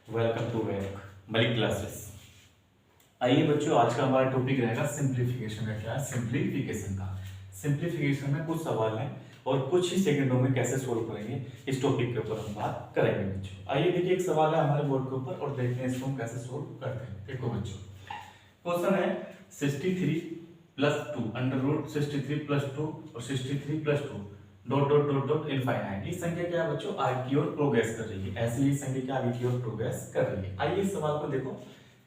Welcome to Vaik Malik classes. आइए बच्चों, आज का हमारा टॉपिक रहेगा सिंप्लीफिकेशन का। क्या है सिंप्लीफिकेशन का? सिंप्लीफिकेशन में कुछ सवाल हैं और कुछ ही सेकंडों में कैसे सोल्व करेंगे इस टॉपिक के ऊपर हम बात करेंगे बच्चों। आइए देखिए, एक सवाल है हमारे बोर्ड के ऊपर और देखते हैं इसको हम कैसे सोल्व करते हैं। देखो बच्चों, क्वेश्चन है 63 प्लस 2 अंडर रूट 63 प्लस 2 और 63 plus 2 dot dot dot dot infinite. ये संख्या क्या है बच्चों? आगे की ओर प्रोग्रेस कर रही है। ऐसे ही संख्या क्या आगे की ओर प्रोग्रेस कर रही है। आइए इस सवाल को देखो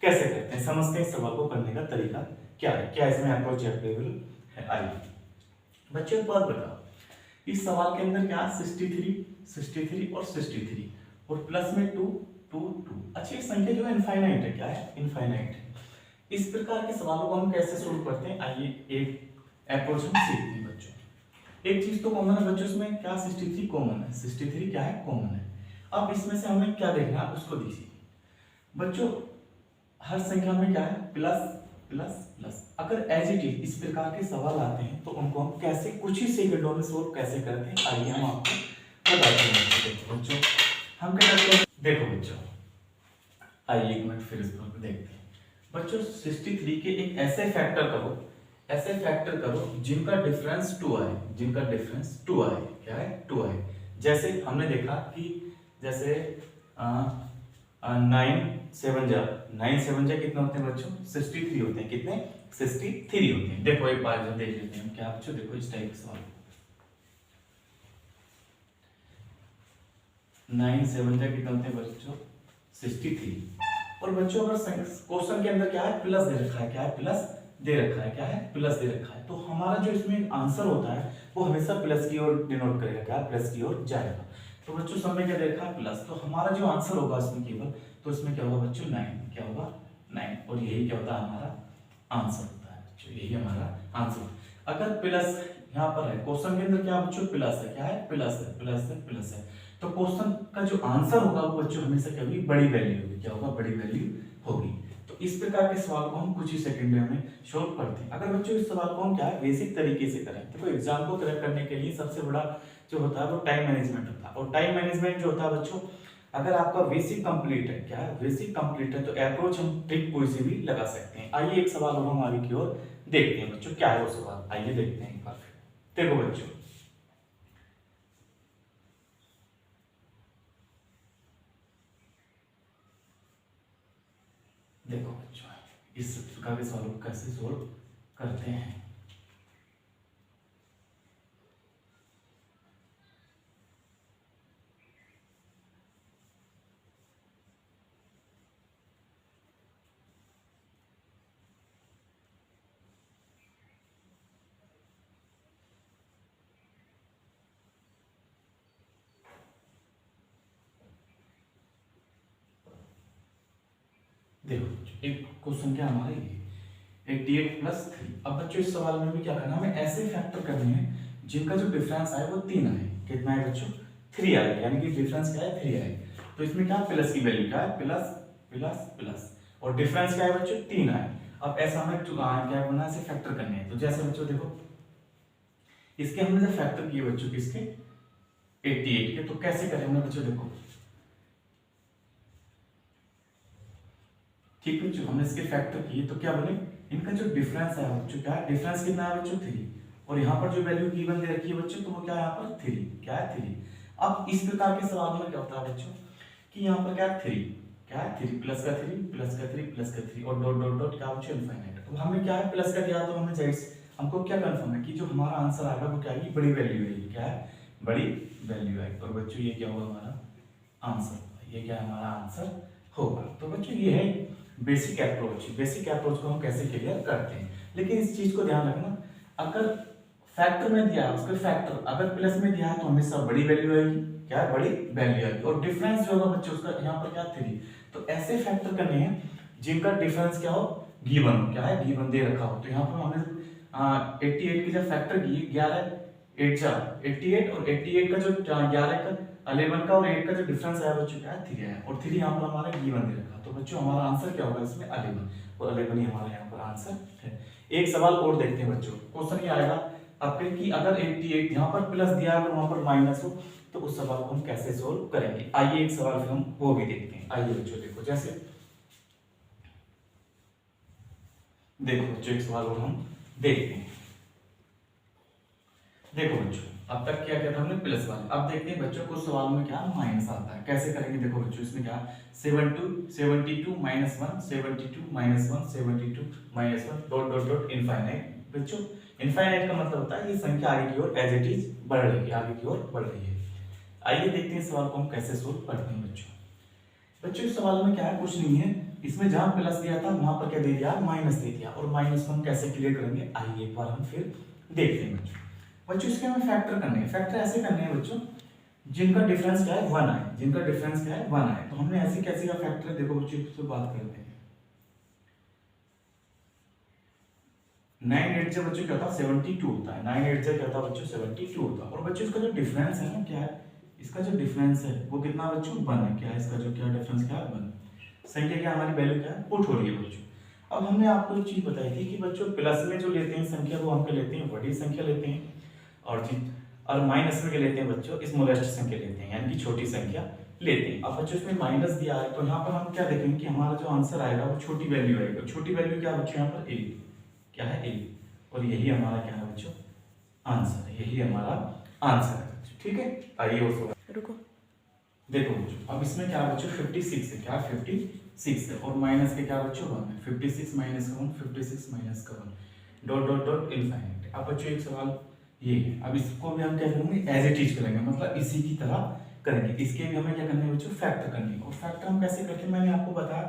कैसे करते हैं, समझते हैं इस सवाल को करने का तरीका क्या है, क्या इसमें अप्रोच अवेलेबल है। आइए बच्चों, एक बात बताओ, इस सवाल के अंदर क्या 63 और 63 और प्लस में 2 2 2। अच्छा, ये संख्या जो है इनफाइनाइट है। क्या है? इनफाइनाइट है। इस प्रकार के सवालों को हम कैसे सोल्व करते हैं, आइए एक अप्रोच हम सीखते हैं बच्चों। एक चीज तो कॉमन है बच्चों, इसमें क्या 63 कॉमन है। 63 क्या है? कॉमन है। अब इसमें से हमें क्या देखना है उसको दीजिए बच्चों। हर संख्या में क्या है? Plus plus plus. अगर एज इट इज इस प्रकार के सवाल आते हैं तो उनको हम कैसे कुछ ही सेकंडों में सोल्व कैसे करते हैं, आइए हम आपको बताते हैं। देखो बच्चों, हम क्या करते हैं, देखो बच्चों, आइए एक मिनट फिर इस पर देखते हैं बच्चों। 63 के एक ऐसे फैक्टर करो जिनका डिफरेंस 2 आए, जिनका डिफरेंस 2 आए। क्या है? 2 आए। जैसे हमने देखा कि जैसे 9 7 जा कितने होते हैं बच्चों? 63 होते हैं। कितने? 63 होते हैं। देखो एक बार जो देख लेते हैं क्या बच्चों, देखो इस टाइप का सवाल। 9 7 जा कितने होते हैं बच्चों? 63। और बच्चों अगर क्वेश्चन के अंदर क्या है? प्लस दे रखा है। क्या है? प्लस दे रखा है। क्या है? प्लस दे रखा है। तो हमारा जो इसमें आंसर होता है वो हमेशा प्लस की ओर डिनोट करेगा। क्या? प्लस की ओर जाएगा। तो बच्चों सब में क्या दे रखा है? प्लस। तो हमारा जो आंसर होगा इसमें केवल, तो इसमें क्या होगा बच्चों? 9। क्या होगा? 9। और यही क्या होता है? हमारा आंसर होता है बच्चों, यही हमारा आंसर। अगर प्लस यहाँ पर है क्वेश्चन के अंदर, क्या बच्चों? प्लस है। क्या है? प्लस है, प्लस है, प्लस है। तो क्वेश्चन का जो आंसर होगा वो बच्चों हमेशा क्या होगी? बड़ी वैल्यू होगी। क्या होगा? बड़ी वैल्यू होगी। तो इस प्रकार के सवाल को हम कुछ ही सेकंड में सोल्व करते हैं। अगर बच्चों इस सवाल को हम क्या है बेसिक तरीके से करें, देखो एग्जाम को क्रैक करने के लिए सबसे बड़ा जो होता है वो टाइम मैनेजमेंट होता है। और टाइम मैनेजमेंट जो होता है बच्चों, अगर आपका बेसिक कंप्लीट है, क्या है? बेसिक कंप्लीट है, तो अप्रोच हम ट्रिक कोई से भी लगा सकते हैं। आइए एक सवाल हम आगे की ओर देखते हैं बच्चों, क्या है वो सवाल, आइए देखते हैं एक बार फिर। देखो बच्चों, देखो बच्चों, इस प्रकार के सवालों को कैसे सोल्व करते हैं। देखो एक क्वेश्चन क्या हमारा ये 88 प्लस 3। अब बच्चों इस सवाल में भी क्या करना है, हमें ऐसे फैक्टर करने हैं जिनका जो डिफरेंस आए वो 3 आए। कितना है बच्चों? 3 आए, यानी कि डिफरेंस क्या है? 3 आए। तो इसमें क्या प्लस की वैल्यू क्या है? Plus plus plus. और डिफरेंस क्या है बच्चों? 3 आए। अब ऐसा हमें क्या करना है, ऐसे फैक्टर करने हैं। तो जैसे बच्चों देखो, इसके हमने जो फैक्टर किए बच्चों किसके? 88 के। तो कैसे करेंगे बच्चों? देखो ठीक है बच्चों, हमने इसके फैक्टर किए तो क्या बने, इनका जो डिफरेंस है बच्चों, क्या है डिफरेंस? कितना है बच्चों? 3। और यहाँ पर जो वैल्यू गिवन दे रखी है बच्चों, तो वो क्या है यहाँ पर? 3। क्या है? 3। अब इस प्रकार के सवाल में क्या होता है बच्चों कि यहाँ पर क्या है? 3। क्या है? 3 प्लस का 3 प्लस का 3 प्लस का 3 और डॉट डॉट डॉट क्या बच्चों? इनफाइनाइट। अब हमें क्या है? प्लस का दिया, तो हमें चाहिए हमको क्या कंफर्म है कि जो हमारा आंसर आएगा वो क्या है? बड़ी वैल्यू है। क्या है? बड़ी वैल्यू है। और बच्चों ये क्या होगा? हमारा आंसर। ये क्या है? हमारा आंसर होगा। तो बच्चों ये है बेसिक अप्रोच। बेसिक अप्रोच को हम कैसे क्लियर करते हैं, लेकिन इस चीज को ध्यान रखना, अगर फैक्टर में दिया है उसके फैक्टर अगर प्लस में दिया है तो हमेशा बड़ी वैल्यू आएगी। क्या है? बड़ी वैल्यू आएगी। और डिफरेंस जो होगा बच्चों उसका यहाँ पर क्या? 3। तो ऐसे फैक्टर करने हैं जिनका डिफरेंस क्या हो? गिवन हो। क्या है? गिवन दे रखा हो। तो यहाँ पर हमने 88 की जब फैक्टर की 11 8 जा 88 और 88 का जो 11 का 11 का और 8 का जो डिफरेंस आया बच्चों क्या है? 3 है। और 3 यहाँ पर हमारा गिवन दे रखा। तो बच्चों हमारा आंसर क्या होगा इसमें? 11। और 11 ही हमारा यहाँ पर आंसर है। एक सवाल और देखते हैं बच्चों। क्वेश्चन ये आएगा आपके कि अगर 88 यहाँ पर प्लस दिया है तो वहां पर माइनस हो, तो उस सवाल को हम कैसे सोल्व करेंगे। आइए एक सवाल फिर हम वो भी देखते हैं। आइए बच्चों देखो, जैसे देखो बच्चों एक सवाल और हम देखते हैं। देखो बच्चों अब तक क्या किया था हमने, प्लस वाले। अब देखते हैं बच्चों कुछ सवाल में क्या माइनस आता है, कैसे करेंगे। देखो बच्चों इसमें क्या 72 minus 1 72 minus 1 72 minus 1 dot dot dot infinite. बच्चों इनफाइनाइट का मतलब होता है ये संख्या आगे की ओर एज इट इज बढ़ रही है, आगे की ओर बढ़ रही है। आइए देखते हैं सवाल को हम कैसे सोल्व करते हैं बच्चों। बच्चों इस सवाल में क्या है, कुछ नहीं है। इसमें जहां प्लस दिया था वहां पर क्या दे दिया, माइनस दे दिया। और माइनस को हम कैसे क्लियर करेंगे, आइए एक बार हम फिर देखते हैं बच्चों। बच्चों इसके हमें फैक्टर करने हैं। फैक्टर ऐसे करने हैं बच्चों जिनका डिफरेंस क्या है 1 आए, जिनका डिफरेंस क्या है 1 आए। तो हमने ऐसे कैसे का फैक्टर, देखो बच्चों इससे बात करते हैं। 9 8 से बच्चों क्या होता है 72 होता है। 9 8 से क्या होता है बच्चों 72 होता है। और बच्चों इसका जो डिफरेंस है ना, क्या है इसका जो डिफरेंस है वो कितना बच्चों 1 है। क्या है इसका जो क्या डिफरेंस क्या है 1। संख्या क्या हमारी वैल्यू क्या है पुट हो रही है बच्चों। अब हमने आपको एक चीज बताई थी कि बच्चों प्लस में जो लेते हैं संख्या वो हम क्या लेते हैं, बड़ी संख्या लेते हैं। और माइनस में क्या लेते हैं बच्चों, स्मॉलेस्ट संख्या लेते हैं, यानी कि छोटी संख्या लेते हैं। अब बच्चों इसमें माइनस दिया है तो यहाँ पर हम क्या देखेंगे कि हमारा जो आंसर आएगा वो छोटी वैल्यू आएगा। छोटी वैल्यू क्या बच्चों यहाँ पर 1, क्या है 1। और यही हमारा क्या है बच्चों आंसर है, यही हमारा आंसर है बच्चों। ठीक है आइए और रुको देखो बच्चों अब इसमें क्या बच्चों 56 है, क्या 56 है। और माइनस के क्या बच्चों 1 है। 56 माइनस का 1 56 माइनस का 1 डॉट डॉट डॉट इनफाइनाइट। अब बच्चों एक सवाल ये है, अब इसको भी हम क्या करेंगे एज इट इज करेंगे, मतलब इसी की तरह करेंगे। इसके भी हमें क्या करना है बच्चों फैक्टर करनी है। और फैक्टर हम कैसे करते हैं, मैंने आपको बताया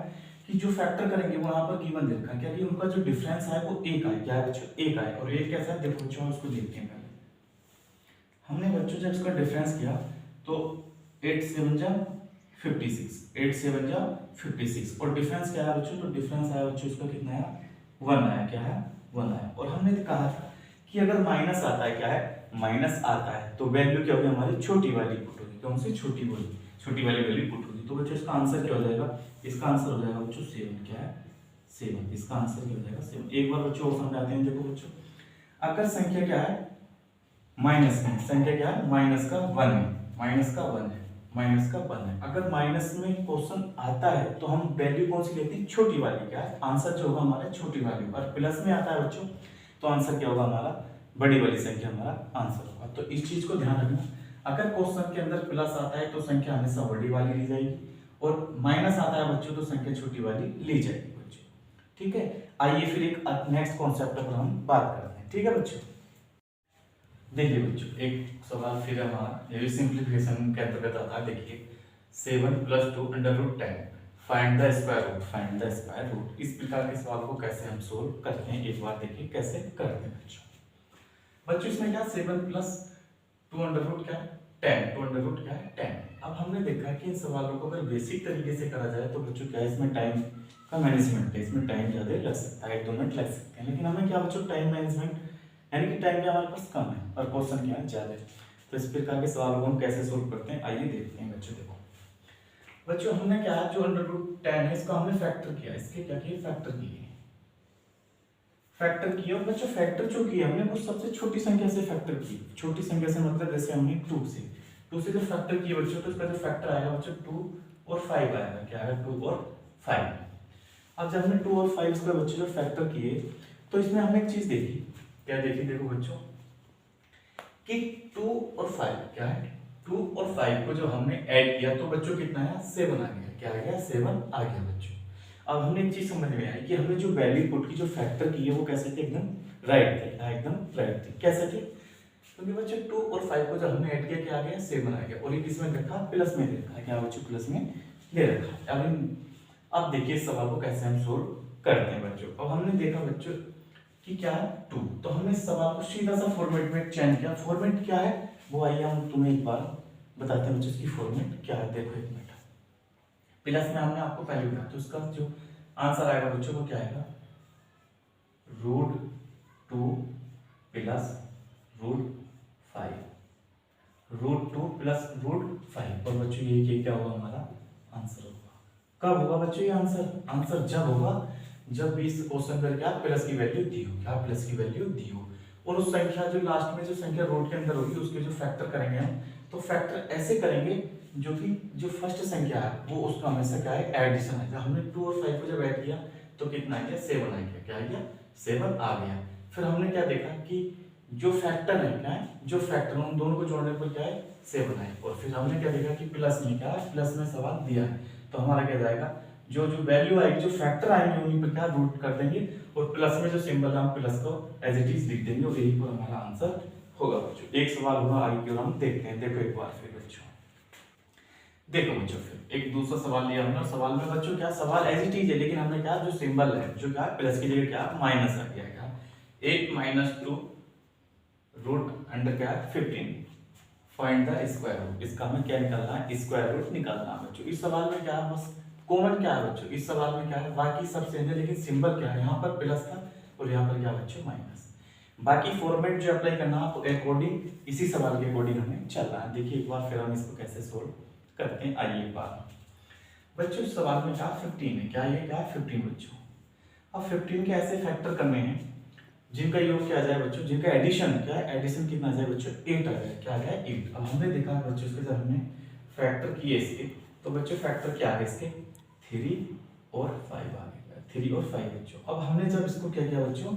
कि जो फैक्टर करेंगे वो यहाँ पर गिवन दे रखा है, क्या कि उनका जो डिफरेंस है वो 1 आए। क्या है बच्चों 1 आए। और 1 कैसा है देखो बच्चों उसको देखते हैं। पहले हमने बच्चों जब इसका डिफरेंस किया तो 8 7 जा 56, 8 7 जा 56। और डिफरेंस क्या है बच्चों, तो डिफरेंस आया बच्चों इसका कितना है 1 आया। क्या है 1 आया। और हमने कहा था कि अगर माइनस आता है, क्या है माइनस आता है, तो वैल्यू क्या होगी हमारी छोटी वाली पुट होगी। कौन सी छोटी वाली वैल्यू पुट होगी। तो बच्चों इसका आंसर क्या हो जाएगा, इसका आंसर हो जाएगा बच्चों 7। क्या है 7, इसका आंसर क्या हो जाएगा 7। एक बार बच्चों और समझाते हैं। देखो बच्चों अगर संख्या क्या है माइनस में, संख्या क्या है माइनस का 1 है, माइनस का 1 है, माइनस का 1 है। अगर माइनस में क्वेश्चन आता है तो हम वैल्यू कौन सी लेते हैं छोटी वाली। क्या है आंसर जो होगा हमारा छोटी वाली। और प्लस में आता है बच्चों तो आंसर क्या होगा हमारा बड़ी वाली संख्या हमारा आंसर होगा। तो इस चीज को ध्यान रखना, अगर क्वेश्चन के अंदर प्लस आता है तो संख्या हमेशा बड़ी वाली ली जाएगी, और माइनस आता है बच्चों तो संख्या छोटी वाली ली जाएगी बच्चों। ठीक है आइए फिर एक नेक्स्ट कॉन्सेप्ट पर हम बात करते हैं। ठीक है बच्चों देखिए बच्चों एक सवाल फिर हमारा ये भी सिंप्लीफिकेशन के अंतर्गत आता है। देखिए 7 + 2 √10 find the square root, find the square root. इस प्रकार के सवाल को कैसे हम सोल्व करते हैं एक बार देखिए कैसे करते हैं बच्चों। इसमें क्या 7 + 2 √ क्या है 10, 2 √ क्या है 10। अब हमने देखा कि इन सवालों को अगर बेसिक तरीके से करा जाए तो बच्चों क्या है इसमें टाइम का मैनेजमेंट है, इसमें टाइम ज़्यादा लग सकता है, 1-2 मिनट लग सकते हैं। लेकिन हमें क्या बच्चों टाइम मैनेजमेंट यानी कि टाइम क्या हमारे पास कम है और क्वेश्चन क्या है ज़्यादा है। तो इस प्रकार के सवालों को हम कैसे सोल्व करते हैं आइए देखते हैं बच्चों। देखो बच्चों हमने क्या है जो √10 है इसको हमने फैक्टर किया, इसके क्या किए फैक्टर किए, फैक्टर किया। और बच्चों फैक्टर जो किया हमने वो सबसे छोटी संख्या से फैक्टर की। छोटी संख्या से मतलब जैसे हमने 2 से जो फैक्टर किए बच्चों तो इसका जो फैक्टर आएगा बच्चों 2 और 5 आएगा। क्या है 2 और 5। अब जब हमने 2 और 5 का बच्चों जो फैक्टर किए तो इसमें हमने एक चीज देखी, क्या देखी देखो बच्चों कि 2 और 5 क्या है 2 और 5 को जो हमने ऐड किया तो बच्चों कितना है 7 आ गया। क्या आ गया 7 आ गया बच्चों। अब हमने एक चीज समझ में आई कि हमने जो वैल्यू पुट की जो फैक्टर की है वो कैसे थे एकदम राइट थे, एकदम राइट थे। कैसे थे क्योंकि बच्चों 2 और 5 को जब हमने ऐड किया क्या आ गया 7 आ गया। और ये किसमें रखा प्लस में रखा है। क्या बच्चों प्लस में ले रखा है। अब देखिए इस सवाल को कैसे हम सोल्व करते हैं बच्चों। अब हमने देखा बच्चों कि क्या है 2, तो हमने इस सवाल को सीधा सा फॉर्मेट में चेंज किया। फॉर्मेट क्या है वो आइए हम तुम्हें एक बार बताते हैं बच्चों इसकी फॉर्मेट क्या है। देखो एक मिनट प्लस में हमने आपको पहले बताया तो उसका जो आंसर आएगा बच्चों को क्या आएगा √2 + √5, √2 + √5। और बच्चों ये क्या होगा हमारा आंसर होगा। कब होगा बच्चों ये आंसर जब होगा जब इस क्वेश्चन पर क्या प्लस की वैल्यू दी हो। क्या प्लस की वैल्यू दी हो। और उस संख्या जो लास्ट में जो संख्या रूट के अंदर होगी उसके जो फैक्टर करेंगे हम, तो फैक्टर ऐसे करेंगे जो कि जो फर्स्ट संख्या है वो उसका हमेशा क्या है एडिशन है। जब हमने 2 और 5 को जब ऐड किया तो कितना आ गया 7 आ गया, क्या आ गया 7 आ गया। फिर हमने क्या देखा कि जो फैक्टर है क्या है, जो फैक्टर उन दोनों को जोड़ने पर क्या है 7 है। और फिर हमने क्या देखा कि प्लस में क्या है, प्लस में सवाल दिया है तो हमारा क्या जाएगा, जो जो वैल्यू आएगी जो फैक्टर आएंगे उन्हीं पर क्या रूट कर देंगे और प्लस में जो सिंबल है हम प्लस को एज इट इज लिख देंगे और यही पर हमारा आंसर होगा बच्चों। एक सवाल होगा आगे की ओर हम देखते हैं। देखो एक बार फिर बच्चों, देखो बच्चों फिर एक दूसरा सवाल लिया हमने। सवाल में बच्चों क्या सवाल एज इट इज है लेकिन हमने क्या जो सिंबल है जो क्या प्लस की जगह क्या माइनस आ गया, क्या 8 माइनस 2 रूट अंडर क्या 15 फाइंड द स्क्वायर रूट। इसका हमें क्या निकालना है, स्क्वायर रूट निकालना है बच्चों। इस सवाल में क्या है बस कॉमन क्या है बच्चों, इस सवाल में क्या है बाकी सब सेम है लेकिन सिंबल क्या है, यहाँ पर प्लस था और यहाँ पर क्या बच्चों माइनस। बाकी फॉर्मेट जो अप्लाई करना है तो अकॉर्डिंग इसी सवाल के अकॉर्डिंग हमें चलना है। देखिए एक बार फिर हम इसको कैसे सोल्व करते हैं, आइए एक बार बच्चों। इस सवाल में क्या 15 है, क्या ये क्या है 15 बच्चों। अब 15 के ऐसे फैक्टर करने हैं जिनका योग क्या आ जाए बच्चों, जिनका एडिशन क्या है, एडिशन कितना आ जाए बच्चों 8 आ जाए, क्या आ जाए 8। अब हमने देखा बच्चों इसके जब हमने फैक्टर किए इसके तो बच्चों फैक्टर क्या आ गए इसके 3 और 5 आ गए, 3 और 5 बच्चों। अब हमने जब इसको क्या किया बच्चों,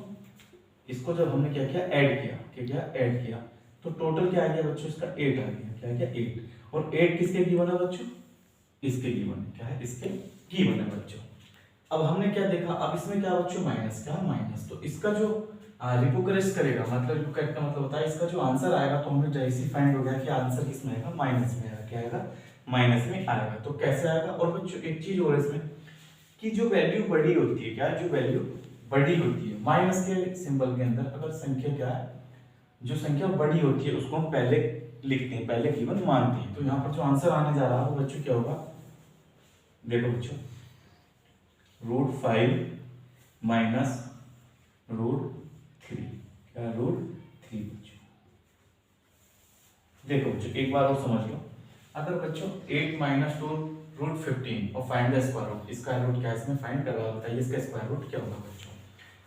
इसको जब हमने क्या किया ऐड किया, क्या किया ऐड किया तो टोटल क्या आ गया बच्चों इसका 8 आ गया, क्या आ गया 8। और 8 किसके गिवन है बच्चों, इसके गिवन है, क्या है इसके गिवन है बच्चों। अब हमने क्या देखा, अब इसमें क्या बच्चों माइनस, क्या माइनस, तो इसका जो रिपोकरेस करेगा मतलब रिपोकरेट का मतलब होता है इसका जो आंसर आएगा तो हमें जैसे फाइंड हो गया कि आंसर किस में आएगा माइनस में आएगा, क्या आएगा माइनस में आएगा। तो कैसे आएगा, और बच्चों एक चीज और इसमें कि जो वैल्यू बड़ी होती है, क्या जो वैल्यू बड़ी होती है माइनस के सिंबल के अंदर अगर संख्या क्या है, जो संख्या बड़ी होती है उसको हम पहले लिखते हैं, पहले गिवन मानते हैं। तो यहाँ पर जो आंसर आने जा रहा है वो बच्चों क्या होगा, देखो बच्चों √5 माइनस √3, क्या √3 बच्चों। देखो बच्चों एक बार और समझ लो, अगर बच्चों 8 माइनस 2 √15 और फाइंड द स्क्वायर रूट, इसका रूट क्या है इसमें फाइंड कर रहा होता है, इसका स्क्वायर रूट क्या होगा बच्चों।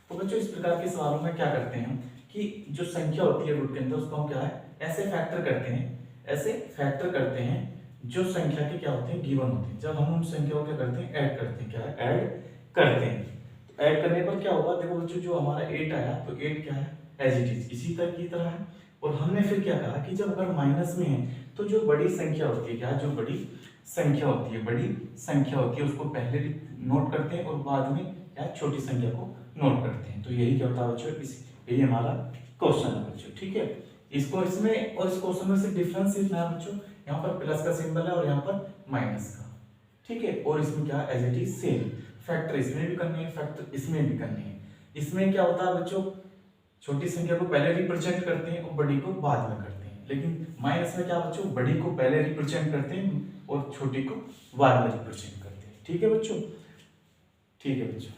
तो बच्चों इस प्रकार के सवालों में क्या करते हैं कि जो संख्या होती है रूट के अंदर उसको हम क्या है ऐसे फैक्टर करते हैं, ऐसे फैक्टर करते हैं जो संख्या के क्या होते हैं गिवन होते हैं। जब हम उन संख्याओं क्या करते हैं ऐड करते हैं, क्या है ऐड करते हैं। तो ऐड करने पर क्या होगा, देखो बच्चों जो हमारा 8 आया तो 8 क्या है एज इट इज इसी तरह की तरह है। और हमने फिर क्या कहा कि जब अगर माइनस में है तो जो बड़ी संख्या होती है, क्या जो बड़ी संख्या होती है, बड़ी संख्या होती है उसको पहले नोट करते हैं और बाद में क्या छोटी संख्या को नोट करते हैं। तो यही क्या होता है बच्चों, यही हमारा क्वेश्चन है बच्चों, ठीक है। इसको इसमें और इस क्वेश्चन में से डिफरेंस इतना है बच्चों, यहाँ पर प्लस का सिंबल है और यहाँ पर माइनस का, ठीक है। और इसमें क्या as it is same factor इसमें भी करनी है, फैक्टर इसमें भी करनी है। इसमें क्या होता है बच्चों, छोटी संख्या को पहले रिप्रेजेंट करते हैं और बड़ी को बाद में करते हैं। लेकिन माइनस में क्या बच्चों, बड़ी को पहले रिप्रेजेंट करते हैं और छोटी को बाद में रिप्रेजेंट करते हैं, ठीक है बच्चों, ठीक है बच्चों।